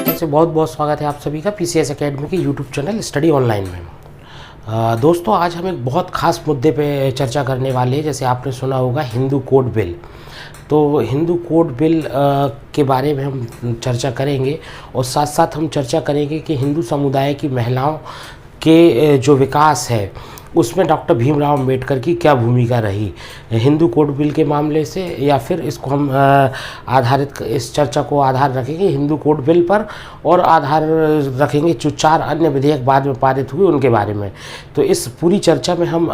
से बहुत बहुत स्वागत है आप सभी का पीसीएस एकेडमी के यूट्यूब चैनल स्टडी ऑनलाइन में। दोस्तों आज हम एक बहुत ख़ास मुद्दे पे चर्चा करने वाले हैं। जैसे आपने सुना होगा हिंदू कोड बिल, तो हिंदू कोड बिल के बारे में हम चर्चा करेंगे और साथ साथ हम चर्चा करेंगे कि हिंदू समुदाय की महिलाओं के जो विकास है उसमें डॉक्टर भीमराव अम्बेडकर की क्या भूमिका रही हिंदू कोड बिल के मामले से, या फिर इसको हम इस चर्चा को आधार रखेंगे हिंदू कोड बिल पर और आधार रखेंगे जो 4 अन्य विधेयक बाद में पारित हुए उनके बारे में। तो इस पूरी चर्चा में हम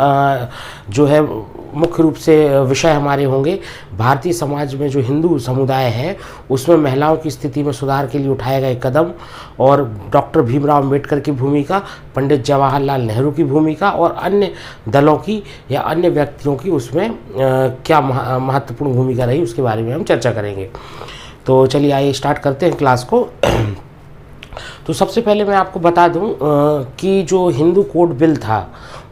जो है मुख्य रूप से विषय हमारे होंगे भारतीय समाज में जो हिंदू समुदाय है उसमें महिलाओं की स्थिति में सुधार के लिए उठाए गए कदम और डॉक्टर भीमराव अम्बेडकर की भूमिका, पंडित जवाहरलाल नेहरू की भूमिका और अन्य दलों की या अन्य व्यक्तियों की उसमें क्या महत्वपूर्ण भूमिका रही उसके बारे में हम चर्चा करेंगे। तो चलिए आइए स्टार्ट करते हैं क्लास को। तो सबसे पहले मैं आपको बता दूं कि जो हिंदू कोड बिल था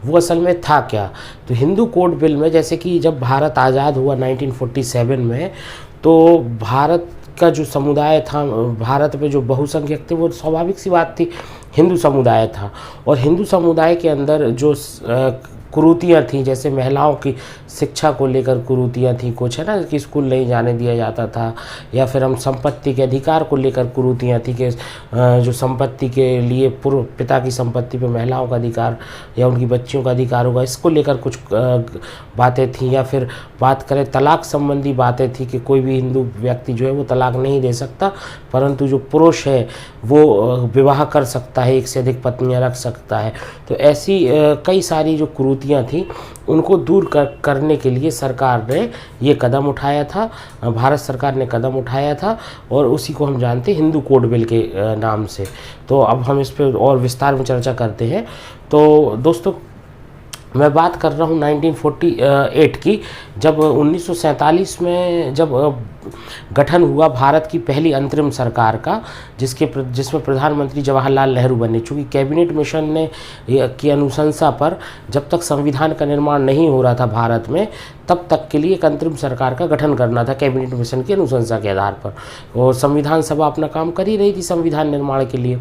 वो असल में था क्या। तो हिंदू कोड बिल में जैसे कि जब भारत आज़ाद हुआ 1947 में, तो भारत का जो समुदाय था, भारत में जो बहुसंख्यक थे वो स्वाभाविक सी बात थी हिंदू समुदाय था। और हिंदू समुदाय के अंदर जो कुरीतियाँ थी, जैसे महिलाओं की शिक्षा को लेकर कुरीतियाँ थी कुछ, है ना, कि स्कूल नहीं जाने दिया जाता था, या फिर हम संपत्ति के अधिकार को लेकर कुरीतियाँ थी कि जो संपत्ति के लिए पूर्व पिता की संपत्ति पे महिलाओं का अधिकार या उनकी बच्चियों का अधिकार होगा, इसको लेकर कुछ बातें थी। या फिर बात करें तलाक संबंधी बातें थी कि कोई भी हिंदू व्यक्ति जो है वो तलाक नहीं दे सकता, परंतु जो पुरुष है वो विवाह कर सकता है, एक से अधिक पत्नियां रख सकता है। तो ऐसी कई सारी जो कुरीतियाँ थी उनको दूर करने के लिए सरकार ने ये कदम उठाया था, भारत सरकार ने कदम उठाया था और उसी को हम जानते हैं हिंदू कोड बिल के नाम से। तो अब हम इस पर और विस्तार में चर्चा करते हैं। तो दोस्तों मैं बात कर रहा हूँ 1948 की, जब 1947 में जब गठन हुआ भारत की पहली अंतरिम सरकार का, जिसमें प्रधानमंत्री जवाहरलाल नेहरू बने। चूँकि कैबिनेट मिशन ने की अनुशंसा पर जब तक संविधान का निर्माण नहीं हो रहा था भारत में, तब तक के लिए एक अंतरिम सरकार का गठन करना था कैबिनेट मिशन की अनुशंसा के आधार पर, और संविधान सभा अपना काम कर ही रही थी संविधान निर्माण के लिए।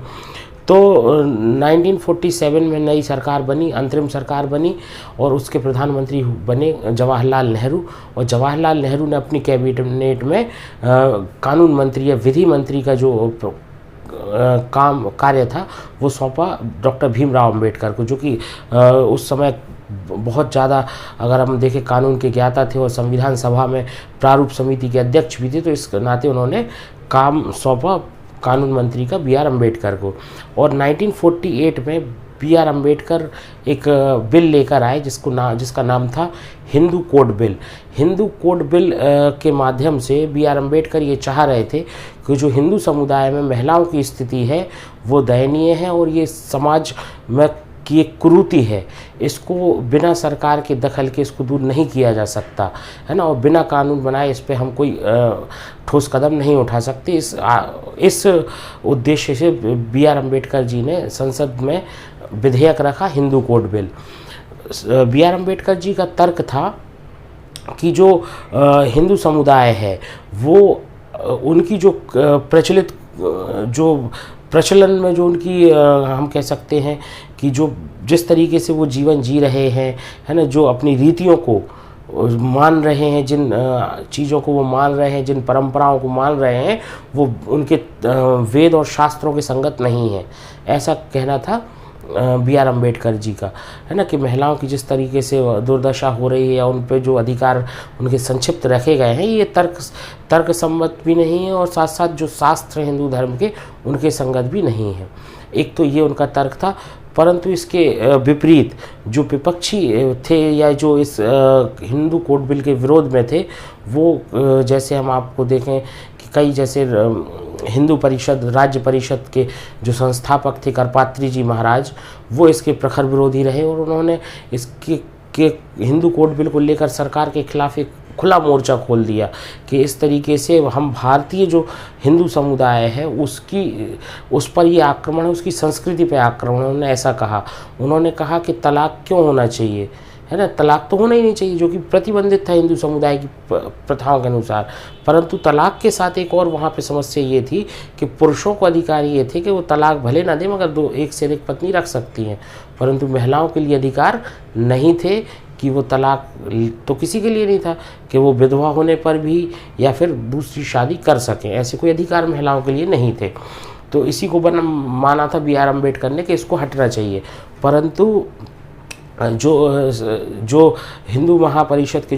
तो 1947 में नई सरकार बनी, अंतरिम सरकार बनी और उसके प्रधानमंत्री बने जवाहरलाल नेहरू। और जवाहरलाल नेहरू ने अपनी कैबिनेट में कानून मंत्री या विधि मंत्री का जो कार्य था वो सौंपा डॉक्टर भीमराव अम्बेडकर को, जो कि उस समय बहुत ज़्यादा, अगर हम देखें, कानून के ज्ञाता थे और संविधान सभा में प्रारूप समिति के अध्यक्ष भी थे। तो इस नाते उन्होंने काम सौंपा कानून मंत्री का बी.आर. अम्बेडकर को। और 1948 में बी.आर. अम्बेडकर एक बिल लेकर आए जिसका नाम था Hindu code bill. Hindu code bill के माध्यम से बी.आर. अम्बेडकर ये चाह रहे थे कि जो हिंदू समुदाय में महिलाओं की स्थिति है वो दयनीय है और ये समाज में की एक कुरीति है, इसको बिना सरकार के दखल के इसको दूर नहीं किया जा सकता, है ना, और बिना कानून बनाए इस पे हम कोई ठोस कदम नहीं उठा सकते। इस उद्देश्य से बी.आर. अम्बेडकर जी ने संसद में विधेयक रखा Hindu code bill. B R. Ambedkar ji का तर्क था कि जो हिंदू समुदाय है वो उनकी जो प्रचलन में जो उनकी हम कह सकते हैं कि जो जिस तरीके से वो जीवन जी रहे हैं, है ना, जो अपनी रीतियों को मान रहे हैं, जिन चीज़ों को वो मान रहे हैं, जिन परंपराओं को मान रहे हैं, वो उनके वेद और शास्त्रों के संगत नहीं है, ऐसा कहना था बी.आर. अम्बेडकर जी का, है ना, कि महिलाओं की जिस तरीके से दुर्दशा हो रही है या उन पे जो अधिकार उनके संक्षिप्त रखे गए हैं ये तर्क सम्मत भी नहीं है और साथ साथ जो शास्त्र हिंदू धर्म के उनके संगत भी नहीं है। एक तो ये उनका तर्क था, परंतु इसके विपरीत जो विपक्षी थे या जो इस हिंदू कोड बिल के विरोध में थे वो जैसे हम आपको देखें कि कई जैसे हिंदू परिषद, राज्य परिषद के जो संस्थापक थे करपात्री जी महाराज, वो इसके प्रखर विरोधी रहे और उन्होंने इसके हिंदू कोड बिल को लेकर सरकार के खिलाफ एक खुला मोर्चा खोल दिया कि इस तरीके से हम भारतीय जो हिंदू समुदाय है उस पर ये आक्रमण है, उसकी संस्कृति पर आक्रमण है। उन्होंने ऐसा कहा, उन्होंने कहा कि तलाक क्यों होना चाहिए, है ना। तलाक तो होना ही नहीं चाहिए, जो कि प्रतिबंधित था हिंदू समुदाय की प्रथाओं के अनुसार। परंतु तलाक के साथ एक और वहाँ पे समस्या ये थी कि पुरुषों को अधिकार ये थे कि वो तलाक भले ना दें मगर एक से अधिक पत्नी रख सकती हैं, परंतु महिलाओं के लिए अधिकार नहीं थे कि वो तलाक तो किसी के लिए नहीं था कि वो विधवा होने पर भी या फिर दूसरी शादी कर सकें, ऐसे कोई अधिकार महिलाओं के लिए नहीं थे। तो इसी को माना था B.R. अम्बेडकर ने कि इसको हटना चाहिए। परंतु जो हिंदू महापरिषद के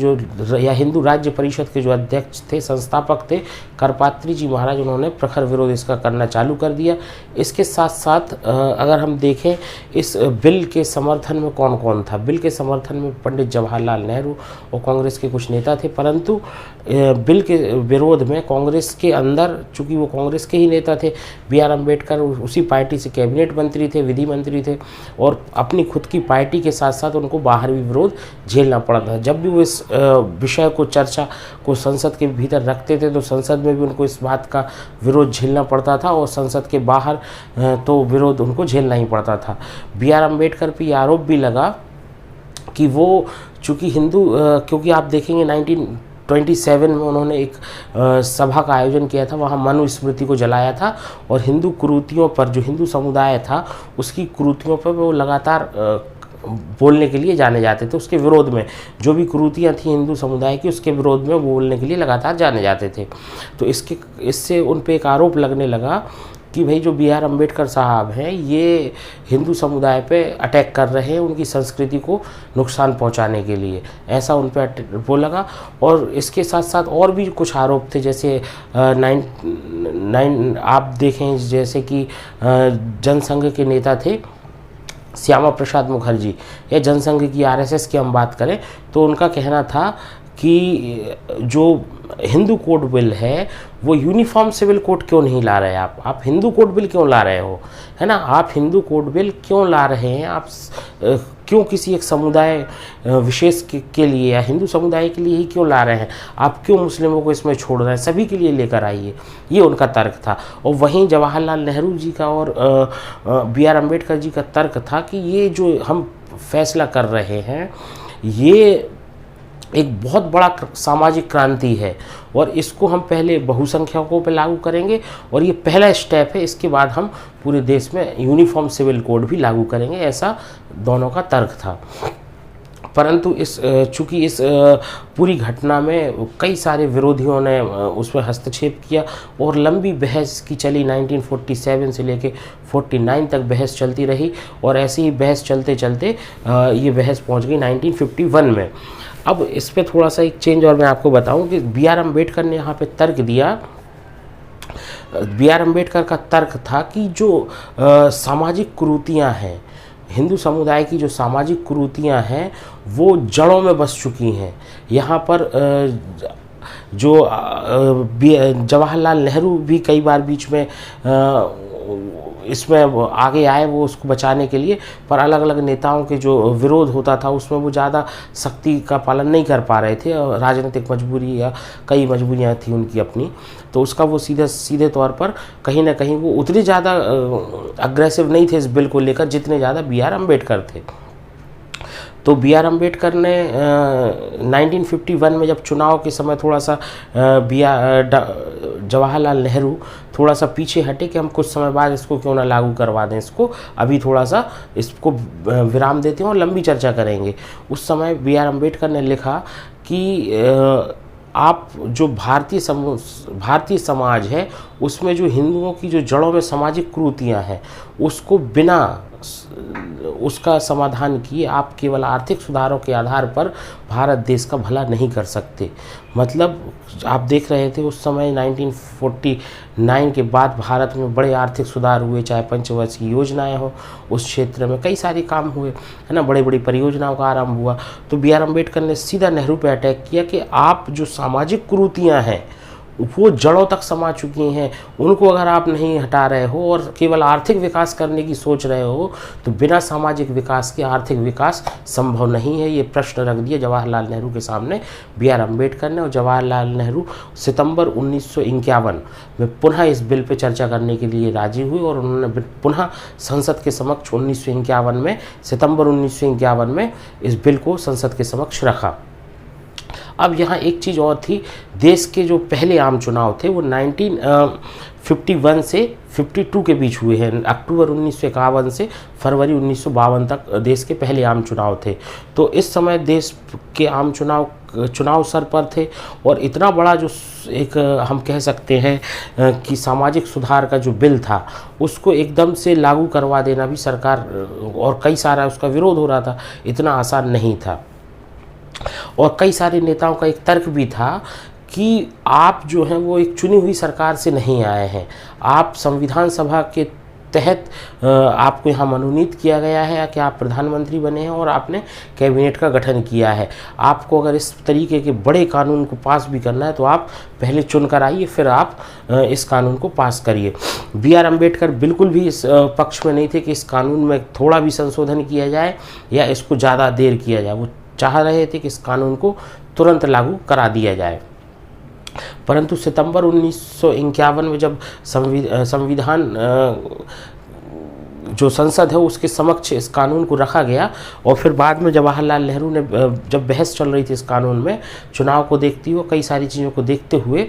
या हिंदू राज्य परिषद के जो अध्यक्ष थे, संस्थापक थे, करपात्री जी महाराज, उन्होंने प्रखर विरोध इसका करना चालू कर दिया। इसके साथ साथ अगर हम देखें इस बिल के समर्थन में कौन कौन था, बिल के समर्थन में पंडित जवाहरलाल नेहरू और कांग्रेस के कुछ नेता थे। परंतु बिल के विरोध में कांग्रेस के अंदर, चूँकि वो कांग्रेस के ही नेता थे, B.R. अम्बेडकर उसी पार्टी से कैबिनेट मंत्री थे, विधि मंत्री थे, और अपनी खुद की पार्टी के साथ साथ उनको बाहर भी विरोध झेलना पड़ा था। जब भी वो इस विषय को, चर्चा को संसद के भीतर रखते थे तो संसद में भी उनको इस बात का विरोध झेलना पड़ता था, और संसद के बाहर तो विरोध उनको झेलना ही पड़ता था। B.R. अम्बेडकर पर आरोप भी लगा कि वो चूँकि हिंदू, क्योंकि आप देखेंगे 1927 में उन्होंने एक सभा का आयोजन किया था, वहाँ मनुस्मृति को जलाया था, और हिंदू कुरीतियों पर, जो हिंदू समुदाय था उसकी कुरीतियों पर वो लगातार बोलने के लिए जाने जाते थे। उसके विरोध में जो भी कुरीतियाँ थी हिंदू समुदाय की, उसके विरोध में बोलने के लिए लगातार जाने जाते थे। तो इससे उन पे एक आरोप लगने लगा कि भाई जो B.R. अम्बेडकर साहब हैं ये हिंदू समुदाय पे अटैक कर रहे हैं, उनकी संस्कृति को नुकसान पहुंचाने के लिए, ऐसा उन पे वो लगा। और इसके साथ साथ और भी कुछ आरोप थे, जैसे आप देखें जैसे कि जनसंघ के नेता थे श्यामा प्रसाद मुखर्जी, या जनसंघ की RSS की हम बात करें तो उनका कहना था कि जो हिंदू कोड बिल है वो यूनिफॉर्म सिविल कोड क्यों नहीं ला रहे आप हिंदू कोड बिल क्यों ला रहे हो, है ना। आप हिंदू कोड बिल क्यों ला रहे हैं, आप क्यों किसी एक समुदाय विशेष के लिए या हिंदू समुदाय के लिए ही क्यों ला रहे हैं, आप क्यों मुस्लिमों को इसमें छोड़ रहे हैं, सभी के लिए लेकर आइए, ये उनका तर्क था। और वहीं जवाहरलाल नेहरू जी का और B.R. अम्बेडकर जी का तर्क था कि ये जो हम फैसला कर रहे हैं ये एक बहुत बड़ा सामाजिक क्रांति है, और इसको हम पहले बहुसंख्यकों पर लागू करेंगे, और ये पहला स्टेप है, इसके बाद हम पूरे देश में यूनिफॉर्म सिविल कोड भी लागू करेंगे, ऐसा दोनों का तर्क था। परंतु चूँकि इस पूरी घटना में कई सारे विरोधियों ने उसमें हस्तक्षेप किया, और लंबी बहस की चली, 1947 से लेके 49 तक बहस चलती रही, और ऐसी ही बहस चलते चलते ये बहस पहुंच गई 1951 में। अब इस पे थोड़ा सा एक चेंज और मैं आपको बताऊं कि B.R. अम्बेडकर ने यहाँ पे तर्क दिया। B.R. अम्बेडकर का तर्क था कि जो सामाजिक कुरीतियाँ हैं, हिंदू समुदाय की जो सामाजिक कुरीतियाँ हैं वो जड़ों में बस चुकी हैं। यहाँ पर जो जवाहरलाल नेहरू भी कई बार बीच में इसमें आगे आए वो उसको बचाने के लिए, पर अलग अलग नेताओं के जो विरोध होता था उसमें वो ज़्यादा सख्ती का पालन नहीं कर पा रहे थे, राजनीतिक मजबूरी या कई मजबूरियां थी उनकी अपनी, तो उसका वो सीधे तौर पर कहीं ना कहीं वो उतने ज़्यादा अग्रेसिव नहीं थे इस बिल को लेकर जितने ज़्यादा B.R. अम्बेडकर थे। तो B.R. अम्बेडकर ने 1951 में जब चुनाव के समय थोड़ा सा जवाहरलाल नेहरू थोड़ा सा पीछे हटे कि हम कुछ समय बाद इसको क्यों ना लागू करवा दें, इसको अभी थोड़ा सा इसको विराम देते हैं और लंबी चर्चा करेंगे। उस समय B.R. अम्बेडकर ने लिखा कि आप जो भारतीय समाज है उसमें जो हिंदुओं की जो जड़ों में सामाजिक कुरीतियाँ हैं उसको बिना उसका समाधान किए आप केवल आर्थिक सुधारों के आधार पर भारत देश का भला नहीं कर सकते। मतलब आप देख रहे थे उस समय 1949 के बाद भारत में बड़े आर्थिक सुधार हुए, चाहे पंचवर्षीय योजनाएं हो, उस क्षेत्र में कई सारे काम हुए, है ना, बड़ी बड़ी परियोजनाओं का आरंभ हुआ। तो B.R. अम्बेडकर ने सीधा नेहरू पे अटैक किया कि आप जो सामाजिक कुरीतियाँ हैं वो जड़ों तक समा चुकी हैं, उनको अगर आप नहीं हटा रहे हो और केवल आर्थिक विकास करने की सोच रहे हो तो बिना सामाजिक विकास के आर्थिक विकास संभव नहीं है। ये प्रश्न रख दिया जवाहरलाल नेहरू के सामने B.R. अम्बेडकर ने, और जवाहरलाल नेहरू सितंबर 1951 में पुनः इस बिल पर चर्चा करने के लिए राजी हुए और उन्होंने पुनः संसद के समक्ष 1951 में, सितंबर 1951 में इस बिल को संसद के समक्ष रखा। अब यहाँ एक चीज़ और थी, देश के जो पहले आम चुनाव थे वो 1951 से 52 के बीच हुए हैं। अक्टूबर 1951 से फरवरी 1952 तक देश के पहले आम चुनाव थे। तो इस समय देश के आम चुनाव सर पर थे और इतना बड़ा जो एक हम कह सकते हैं कि सामाजिक सुधार का जो बिल था उसको एकदम से लागू करवा देना भी सरकार और कई सारा उसका विरोध हो रहा था, इतना आसान नहीं था। और कई सारे नेताओं का एक तर्क भी था कि आप जो हैं वो एक चुनी हुई सरकार से नहीं आए हैं, आप संविधान सभा के तहत आपको यहाँ मनोनीत किया गया है कि आप प्रधानमंत्री बने हैं और आपने कैबिनेट का गठन किया है। आपको अगर इस तरीके के बड़े कानून को पास भी करना है तो आप पहले चुनकर आइए, फिर आप इस कानून को पास करिए। B.R. अम्बेडकर बिल्कुल भी इस पक्ष में नहीं थे कि इस कानून में थोड़ा भी संशोधन किया जाए या इसको ज़्यादा देर किया जाए। वो चाह रहे थे कि इस कानून को तुरंत लागू करा दिया जाए। परंतु सितंबर 1951 में जब संविधान जो संसद है उसके समक्ष इस कानून को रखा गया और फिर बाद में जवाहरलाल नेहरू ने, जब बहस चल रही थी इस कानून में, चुनाव को देखते हुए, कई सारी चीज़ों को देखते हुए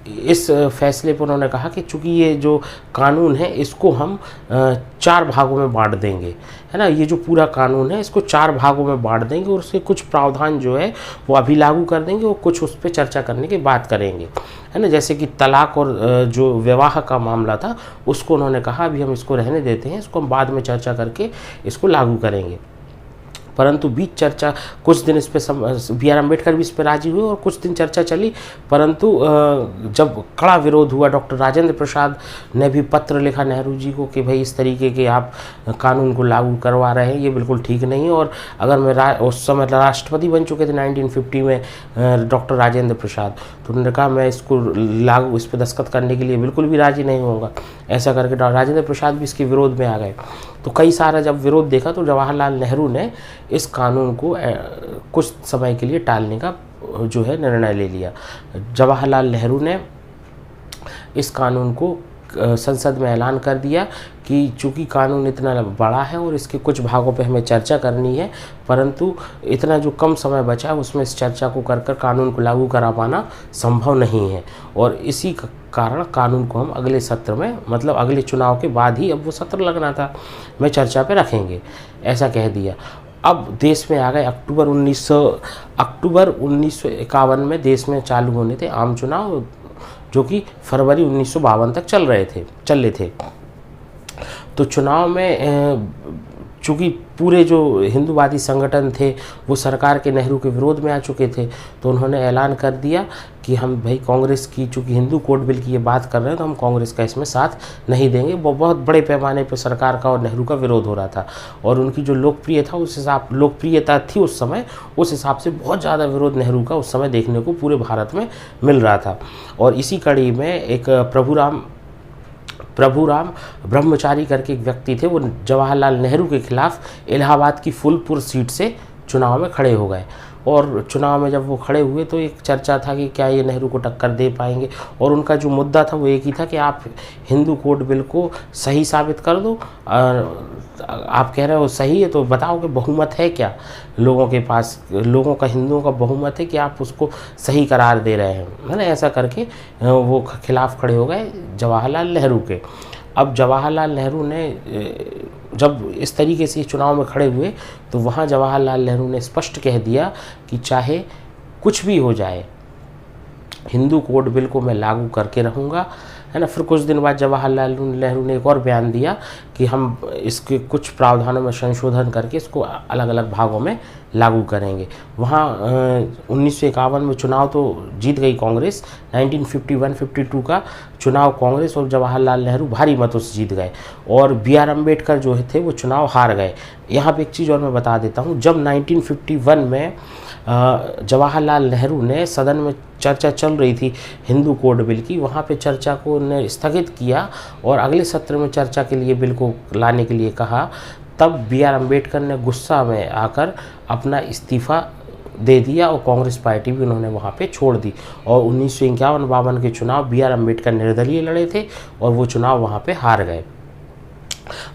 इस फैसले पर उन्होंने कहा कि चूंकि ये जो कानून है इसको हम 4 भागों में बांट देंगे, है ना। ये जो पूरा कानून है इसको 4 भागों में बांट देंगे और उसके कुछ प्रावधान जो है वो अभी लागू कर देंगे और कुछ उस पर चर्चा करने की बात करेंगे, है ना। जैसे कि तलाक और जो विवाह का मामला था उसको उन्होंने कहा अभी हम इसको रहने देते हैं, इसको हम बाद में चर्चा करके इसको लागू करेंगे। परंतु बीच चर्चा कुछ दिन इस पर B.R. अम्बेडकर भी इस पर राजी हुए और कुछ दिन चर्चा चली, परंतु जब कड़ा विरोध हुआ, डॉक्टर राजेंद्र प्रसाद ने भी पत्र लिखा नेहरू जी को कि भाई इस तरीके के आप कानून को लागू करवा रहे हैं, ये बिल्कुल ठीक नहीं है। और अगर मैं उस समय राष्ट्रपति बन चुके थे 1950 में डॉक्टर राजेंद्र प्रसाद, तो उन्होंने कहा मैं इसको लागू, इस पर दस्तखत करने के लिए बिल्कुल भी राजी नहीं होऊंगा। ऐसा करके राजेंद्र प्रसाद भी इसके विरोध में आ गए। तो कई सारा जब विरोध देखा तो जवाहरलाल नेहरू ने इस कानून को कुछ समय के लिए टालने का जो है निर्णय ले लिया। जवाहरलाल नेहरू ने इस कानून को संसद में ऐलान कर दिया कि चूंकि कानून इतना बड़ा है और इसके कुछ भागों पे हमें चर्चा करनी है, परंतु इतना जो कम समय बचा है उसमें इस चर्चा को कर कानून को लागू करा पाना संभव नहीं है और इसी कारण कानून को हम अगले सत्र में, मतलब अगले चुनाव के बाद ही, अब वो सत्र लगना था, में चर्चा पे रखेंगे, ऐसा कह दिया। अब देश में आ गए अक्टूबर 1951 में देश में चालू होने थे आम चुनाव, जो कि फरवरी 1952 तक चल रहे थे। तो चुनाव में चूँकि पूरे जो हिंदूवादी संगठन थे वो सरकार के, नेहरू के विरोध में आ चुके थे, तो उन्होंने ऐलान कर दिया कि हम भाई कांग्रेस की, चूँकि हिंदू कोड बिल की ये बात कर रहे हैं तो हम कांग्रेस का इसमें साथ नहीं देंगे। वो बहुत बड़े पैमाने पर सरकार का और नेहरू का विरोध हो रहा था और उनकी जो लोकप्रियता थी उस समय, उस हिसाब से बहुत ज़्यादा विरोध नेहरू का उस समय देखने को पूरे भारत में मिल रहा था। और इसी कड़ी में एक प्रभुराम ब्रह्मचारी करके एक व्यक्ति थे, वो जवाहरलाल नेहरू के खिलाफ इलाहाबाद की फूलपुर सीट से चुनाव में खड़े हो गए। और चुनाव में जब वो खड़े हुए तो एक चर्चा था कि क्या ये नेहरू को टक्कर दे पाएंगे, और उनका जो मुद्दा था वो एक ही था कि आप हिंदू कोड बिल को सही साबित कर दो। आप कह रहे हो सही है तो बताओ कि बहुमत है क्या लोगों के पास, लोगों का, हिंदुओं का बहुमत है कि आप उसको सही करार दे रहे हैं, है ना। ऐसा करके वो खिलाफ खड़े हो गए जवाहरलाल नेहरू के। अब जवाहरलाल नेहरू ने जब इस तरीके से चुनाव में खड़े हुए तो वहाँ जवाहरलाल नेहरू ने स्पष्ट कह दिया कि चाहे कुछ भी हो जाए हिंदू कोड बिल को मैं लागू करके रहूँगा, है ना। फिर कुछ दिन बाद जवाहरलाल नेहरू ने एक और बयान दिया कि हम इसके कुछ प्रावधानों में संशोधन करके इसको अलग अलग भागों में लागू करेंगे। वहाँ 1951 में चुनाव तो जीत गई कांग्रेस, 1951-52 का चुनाव कांग्रेस और जवाहरलाल नेहरू भारी मतों से जीत गए और B.R. अम्बेडकर जो थे वो चुनाव हार गए। यहाँ पे एक चीज़ और मैं बता देता हूँ, जब 1951 में जवाहरलाल नेहरू ने सदन में चर्चा चल रही थी हिंदू कोड बिल की, वहाँ पे चर्चा को ने स्थगित किया और अगले सत्र में चर्चा के लिए बिल को लाने के लिए कहा। तब B.R. अम्बेडकर ने गुस्सा में आकर अपना इस्तीफ़ा दे दिया और कांग्रेस पार्टी भी उन्होंने वहाँ पे छोड़ दी। और 1951-52 के चुनाव B.R. अम्बेडकर निर्दलीय लड़े थे और वो चुनाव वहाँ पे हार गए।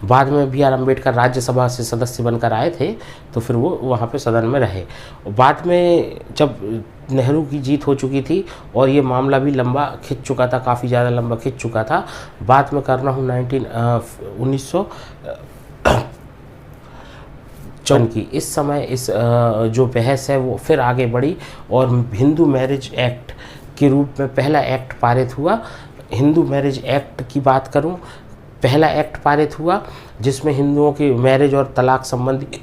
बाद में B.R. अम्बेडकर राज्यसभा से सदस्य बनकर आए थे, तो फिर वो वहाँ पे सदन में रहे। बाद में जब नेहरू की जीत हो चुकी थी और ये मामला भी लंबा खिंच चुका था, काफ़ी ज़्यादा लंबा खिंच चुका था, बाद में करना हूँ 1954 की इस समय इस जो बहस है वो फिर आगे बढ़ी और हिंदू मैरिज एक्ट के रूप में पहला एक्ट पारित हुआ। हिंदू मैरिज एक्ट की बात करूं, पहला एक्ट पारित हुआ जिसमें हिंदुओं की मैरिज और तलाक संबंधी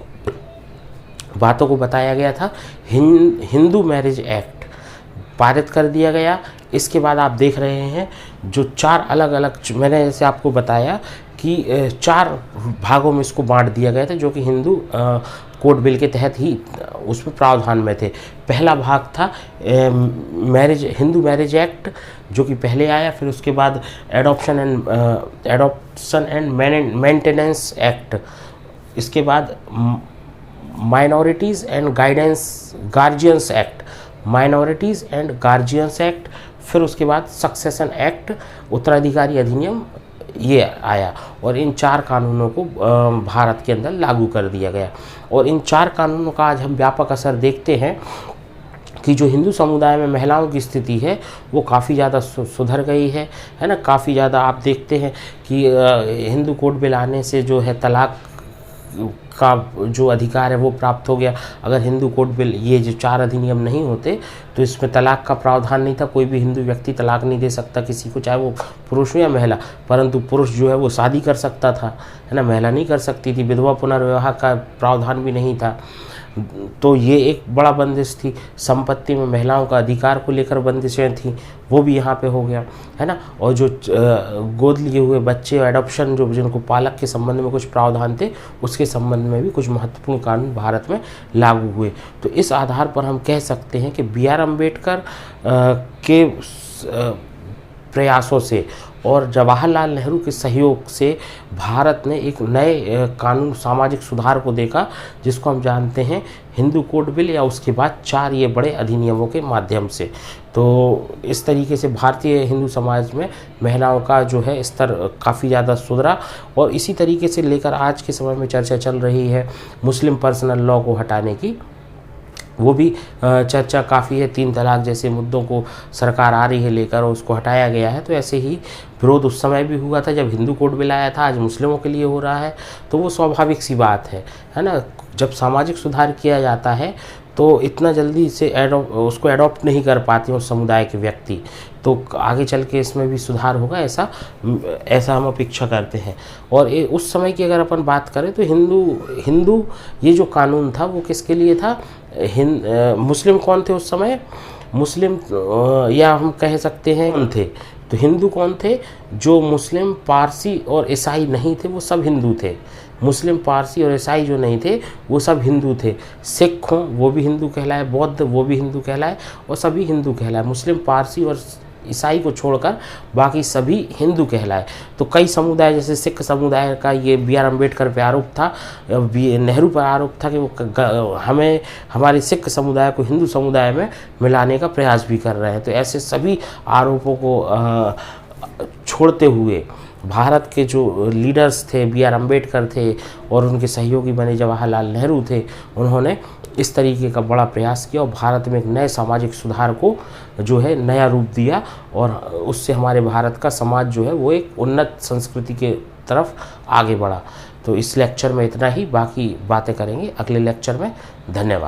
बातों को बताया गया था। हिंदू मैरिज एक्ट पारित कर दिया गया। इसके बाद आप देख रहे हैं जो 4 अलग अलग, मैंने जैसे आपको बताया कि 4 भागों में इसको बांट दिया गया था, जो कि हिंदू कोड बिल के तहत ही उसमें प्रावधान में थे। पहला भाग था हिंदू मैरिज एक्ट, जो कि पहले आया, फिर उसके बाद एडॉप्शन एंड मेंटेनेंस एक्ट, इसके बाद minorities and guardians act, minorities and guardians act, फिर उसके बाद सक्सेशन एक्ट, उत्तराधिकारी अधिनियम, ये आया और इन 4 कानूनों को भारत के अंदर लागू कर दिया गया। और इन 4 कानूनों का आज हम व्यापक असर देखते हैं कि जो हिंदू समुदाय में महिलाओं की स्थिति है वो काफ़ी ज़्यादा सुधर गई है ना। काफ़ी ज़्यादा आप देखते हैं कि हिंदू कोड बिल आने से जो है तलाक का जो अधिकार है वो प्राप्त हो गया। अगर हिंदू कोड बिल ये जो 4 अधिनियम नहीं होते तो इसमें तलाक का प्रावधान नहीं था। कोई भी हिंदू व्यक्ति तलाक नहीं दे सकता किसी को, चाहे वो पुरुष हो या महिला, परंतु पुरुष जो है वो शादी कर सकता था, है ना, महिला नहीं कर सकती थी। विधवा पुनर्विवाह का प्रावधान भी नहीं था, तो ये एक बड़ा बंदिश थी। संपत्ति में महिलाओं का अधिकार को लेकर बंदिशें थी, वो भी यहाँ पे हो गया, है ना। और जो गोद लिए हुए बच्चे, एडॉप्शन, जो जिनको पालक के संबंध में कुछ प्रावधान थे, उसके संबंध में भी कुछ महत्वपूर्ण कानून भारत में लागू हुए। तो इस आधार पर हम कह सकते हैं कि B.R. अम्बेडकर के प्रयासों से और जवाहरलाल नेहरू के सहयोग से भारत ने एक नए कानून, सामाजिक सुधार को देखा, जिसको हम जानते हैं हिंदू कोड बिल, या उसके बाद 4 ये बड़े अधिनियमों के माध्यम से। तो इस तरीके से भारतीय हिंदू समाज में महिलाओं का जो है स्तर काफ़ी ज़्यादा सुधरा। और इसी तरीके से लेकर आज के समय में चर्चा चल रही है मुस्लिम पर्सनल लॉ को हटाने की, वो भी चर्चा काफ़ी है। 3 तलाक जैसे मुद्दों को सरकार आ रही है लेकर और उसको हटाया गया है। तो ऐसे ही विरोध उस समय भी हुआ था जब हिंदू कोड बिल आया था, आज मुस्लिमों के लिए हो रहा है, तो वो स्वाभाविक सी बात है ना। जब सामाजिक सुधार किया जाता है तो इतना जल्दी से उसको एडॉप्ट नहीं कर पाते उस समुदाय के व्यक्ति, तो आगे चल के इसमें भी सुधार होगा, ऐसा हम अपेक्षा करते हैं। और उस समय की अगर अपन बात करें तो हिंदू ये जो कानून था वो किसके लिए था? मुस्लिम कौन थे उस समय? मुस्लिम या हम कह सकते हैं कौन थे? तो हिंदू कौन थे? जो मुस्लिम, पारसी और ईसाई नहीं थे वो सब हिंदू थे। मुस्लिम, पारसी और ईसाई जो नहीं थे वो सब हिंदू थे। सिख हों वो भी हिंदू कहलाए, बौद्ध वो भी हिंदू कहलाए, और सभी हिंदू कहलाए। मुस्लिम, पारसी और ईसाई को छोड़कर बाकी सभी हिंदू कहलाए। तो कई समुदाय, जैसे सिख समुदाय का ये B.R. अम्बेडकर पे आरोप था, नेहरू पर आरोप था कि वो हमें, हमारे सिख समुदाय को हिंदू समुदाय में मिलाने का प्रयास भी कर रहे हैं। तो ऐसे सभी आरोपों को छोड़ते हुए भारत के जो लीडर्स थे, B.R. अम्बेडकर थे और उनके सहयोगी बने जवाहरलाल नेहरू थे, उन्होंने इस तरीके का बड़ा प्रयास किया और भारत में एक नए सामाजिक सुधार को जो है नया रूप दिया। और उससे हमारे भारत का समाज जो है वो एक उन्नत संस्कृति के तरफ आगे बढ़ा। तो इस लेक्चर में इतना ही, बाकी बातें करेंगे अगले लेक्चर में। धन्यवाद।